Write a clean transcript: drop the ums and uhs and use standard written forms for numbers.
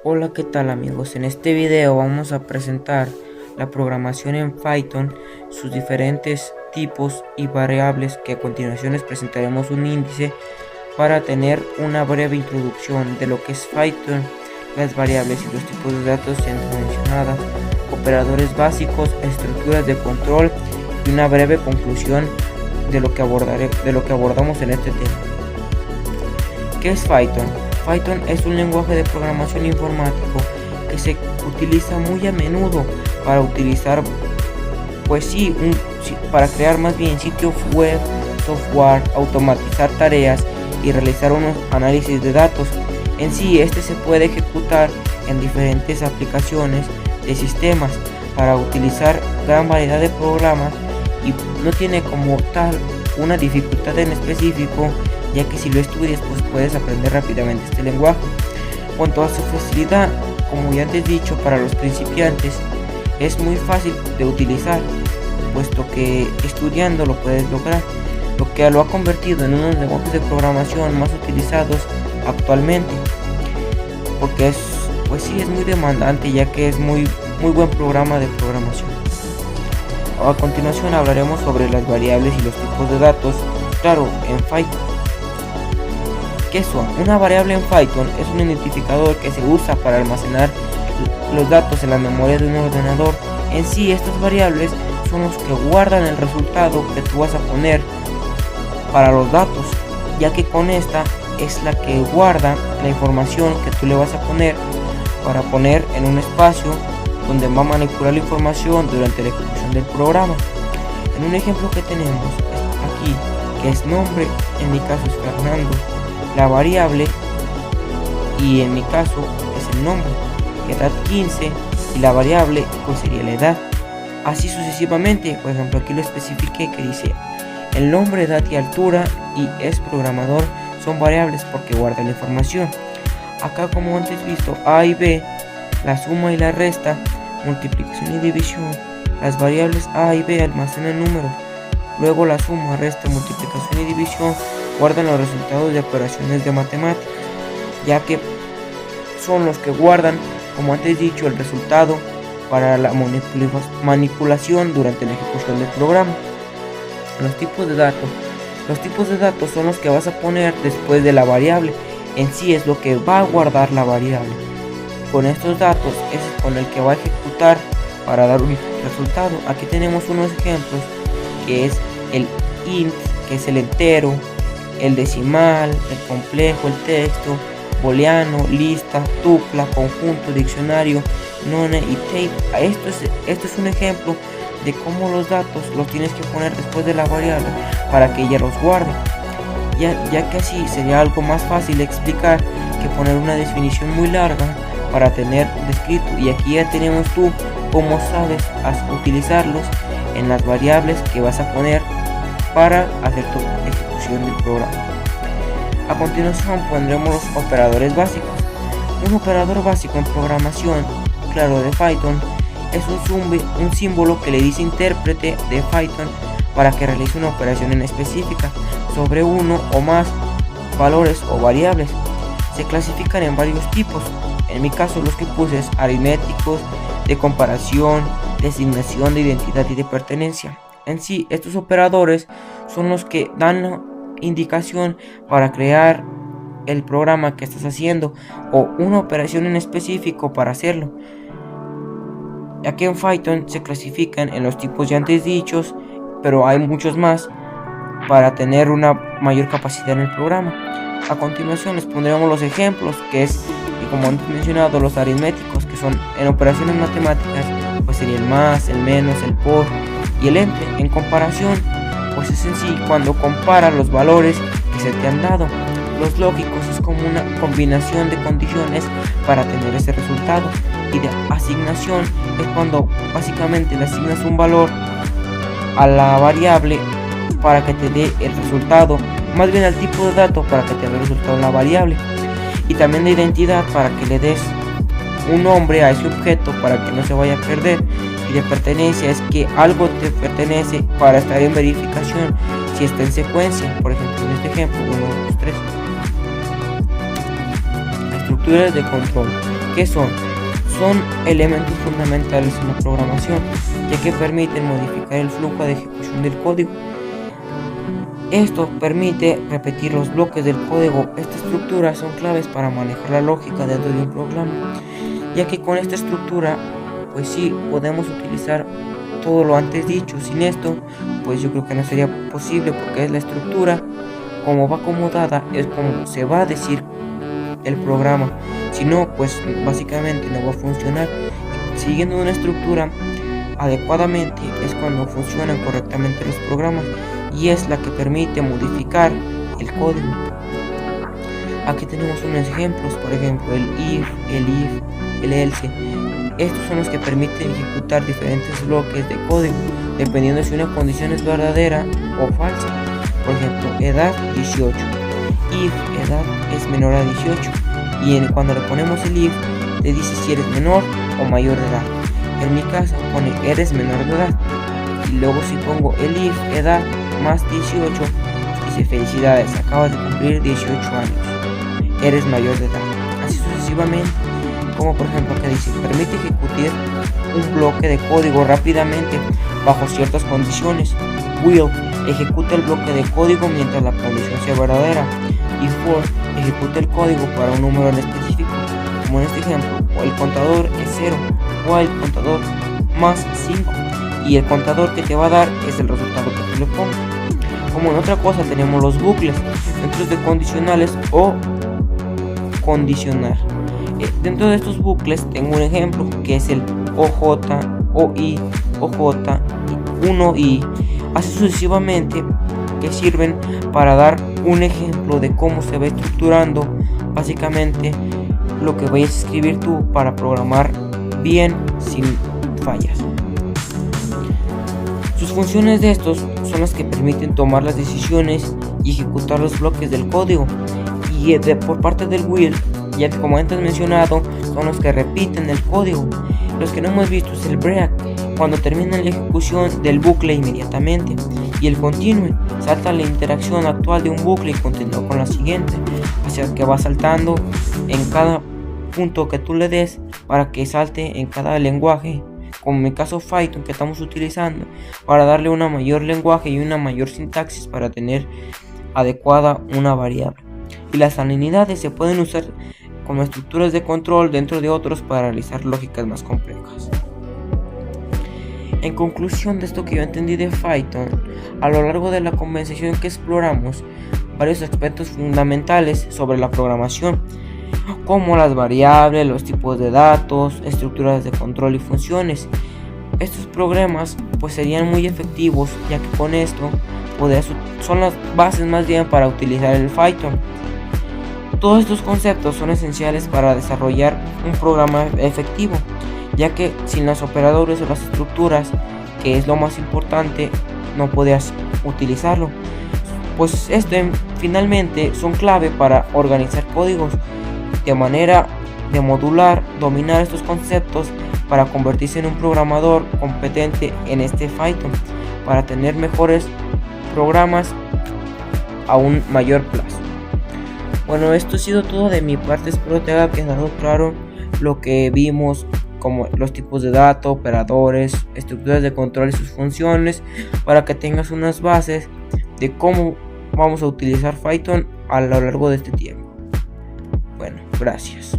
Hola, ¿qué tal amigos? En este video vamos a presentar la programación en Python, sus diferentes tipos y variables, que a continuación les presentaremos un índice para tener una breve introducción de lo que es Python, las variables y los tipos de datos ya mencionadas, operadores básicos, estructuras de control y una breve conclusión de lo que abordamos en este tema. ¿Qué es Python? Python es un lenguaje de programación informático que se utiliza muy a menudo para para crear más bien sitios web, software, automatizar tareas y realizar unos análisis de datos. En sí, este se puede ejecutar en diferentes aplicaciones de sistemas para utilizar gran variedad de programas y no tiene como tal una dificultad en específico, ya que si lo estudias pues puedes aprender rápidamente este lenguaje. Cuanto a su facilidad, como ya antes dicho, para los principiantes es muy fácil de utilizar, puesto que estudiando lo puedes lograr, lo que lo ha convertido en uno de los lenguajes de programación más utilizados actualmente, porque es muy demandante, ya que es muy buen programa de programación. A continuación hablaremos sobre las variables y los tipos de datos, claro, en Python. ¿Qué son? Una variable en Python es un identificador que se usa para almacenar los datos en la memoria de un ordenador. En sí, estas variables son los que guardan el resultado que tú vas a poner para los datos, ya que con esta es la que guarda la información que tú le vas a poner para poner en un espacio donde va a manipular la información durante la ejecución del programa. En un ejemplo que tenemos aquí, que es nombre, en mi caso es Fernando, la variable, y en mi caso es el nombre, edad 15, y la variable pues sería la edad, así sucesivamente. Por ejemplo, aquí lo especifiqué, que dice el nombre, edad y altura, y es programador, son variables porque guarda la información. Acá, como antes visto, A y B, la suma y la resta, multiplicación y división, las variables A y B almacenan números, luego la suma, resta, multiplicación y división guardan los resultados de operaciones de matemáticas, ya que son los que guardan, como antes dicho, el resultado para la manipulación durante la ejecución del programa. Los tipos de datos son los que vas a poner después de la variable. En sí es lo que va a guardar la variable. Con estos datos es con el que va a ejecutar para dar un resultado. Aquí tenemos unos ejemplos, que es el int, que es el entero, el decimal, el complejo, el texto, booleano, lista, tupla, conjunto, diccionario, none y tape. Esto es un ejemplo de cómo los datos los tienes que poner después de la variable para que ella los guarde, ya que así sería algo más fácil explicar que poner una definición muy larga para tener descrito. Y aquí ya tenemos tú cómo sabes utilizarlos en las variables que vas a poner para hacer tu ejecución del programa. A continuación pondremos los operadores básicos. Un operador básico en programación, claro, de Python, es un símbolo que le dice intérprete de Python para que realice una operación en específica sobre uno o más valores o variables. Se clasifican en varios tipos. En mi caso los que puse es aritméticos, de comparación, de asignación, de identidad y de pertenencia. En sí, estos operadores son los que dan la indicación para crear el programa que estás haciendo o una operación en específico para hacerlo. Aquí en Python se clasifican en los tipos ya antes dichos, pero hay muchos más para tener una mayor capacidad en el programa. A continuación les pondremos los ejemplos, que es, como antes mencionado, los aritméticos, que son en operaciones matemáticas, pues sería el más, el menos, el por y el entre. En comparación, pues es en sí cuando compara los valores que se te han dado. Los lógicos es como una combinación de condiciones para tener ese resultado. Y de asignación es cuando básicamente le asignas un valor a la variable para que te dé el resultado, más bien al tipo de dato para que te dé el resultado en la variable. Y también de identidad para que le des un nombre a ese objeto para que no se vaya a perder. Y de pertenencia es que algo te pertenece para estar en verificación si está en secuencia. Por ejemplo, en este ejemplo, 1, 2, 3. Estructuras de control. ¿Qué son? Son elementos fundamentales en la programación, ya que permiten modificar el flujo de ejecución del código. Esto permite repetir los bloques del código. Estas estructuras son claves para manejar la lógica dentro de un programa, ya que con esta estructura pues sí podemos utilizar todo lo antes dicho. Sin esto pues yo creo que no sería posible, porque es la estructura como va acomodada, es como se va a decir el programa. Si no, pues básicamente no va a funcionar. Siguiendo una estructura adecuadamente es cuando funcionan correctamente los programas, y es la que permite modificar el código. Aquí tenemos unos ejemplos, por ejemplo el if, el else. Estos son los que permiten ejecutar diferentes bloques de código dependiendo si una condición es verdadera o falsa. Por ejemplo, edad 18, if edad es menor a 18, y cuando le ponemos el if le dice si eres menor o mayor de edad. En mi caso pone eres menor de edad, y luego si pongo el if edad más 18, dice felicidades, acabas de cumplir 18 años, eres mayor de edad. Así sucesivamente, como por ejemplo que dice permite ejecutar un bloque de código rápidamente bajo ciertas condiciones. Will ejecuta el bloque de código mientras la condición sea verdadera, y for ejecuta el código para un número en específico, como en este ejemplo, o el contador es 0, o el contador más 5, y el contador que te va a dar es el resultado que tú le pongas. Como en otra cosa tenemos los bucles, dentro de condicionales o condicionar. Dentro de estos bucles tengo un ejemplo que es el OJ, OI, OJ, 1I, así sucesivamente, que sirven para dar un ejemplo de cómo se va estructurando básicamente lo que vayas a escribir tú para programar bien sin fallas. Sus funciones de estos son las que permiten tomar las decisiones y ejecutar los bloques del código, y por parte del will, ya que como antes mencionado, son los que repiten el código. Los que no hemos visto es el break, cuando termina la ejecución del bucle inmediatamente, y el continue salta la interacción actual de un bucle y continúa con la siguiente, o sea que va saltando en cada punto que tú le des para que salte en cada lenguaje, como en mi caso Python que estamos utilizando, para darle una mayor lenguaje y una mayor sintaxis para tener adecuada una variable. Y las alineidades se pueden usar como estructuras de control dentro de otros para realizar lógicas más complejas. En conclusión de esto que yo entendí de Python, a lo largo de la conversación que exploramos varios aspectos fundamentales sobre la programación, como las variables, los tipos de datos, estructuras de control y funciones. Estos programas pues serían muy efectivos, ya que con esto son las bases más bien para utilizar el Python. Todos estos conceptos son esenciales para desarrollar un programa efectivo, ya que sin los operadores o las estructuras, que es lo más importante, no podías utilizarlo. Pues finalmente son clave para organizar códigos de manera de modular, dominar estos conceptos para convertirse en un programador competente en este Python, para tener mejores programas a un mayor plazo. Bueno, esto ha sido todo de mi parte, espero te haya quedado claro lo que vimos, como los tipos de datos, operadores, estructuras de control y sus funciones, para que tengas unas bases de cómo vamos a utilizar Python a lo largo de este tiempo. Bueno, gracias.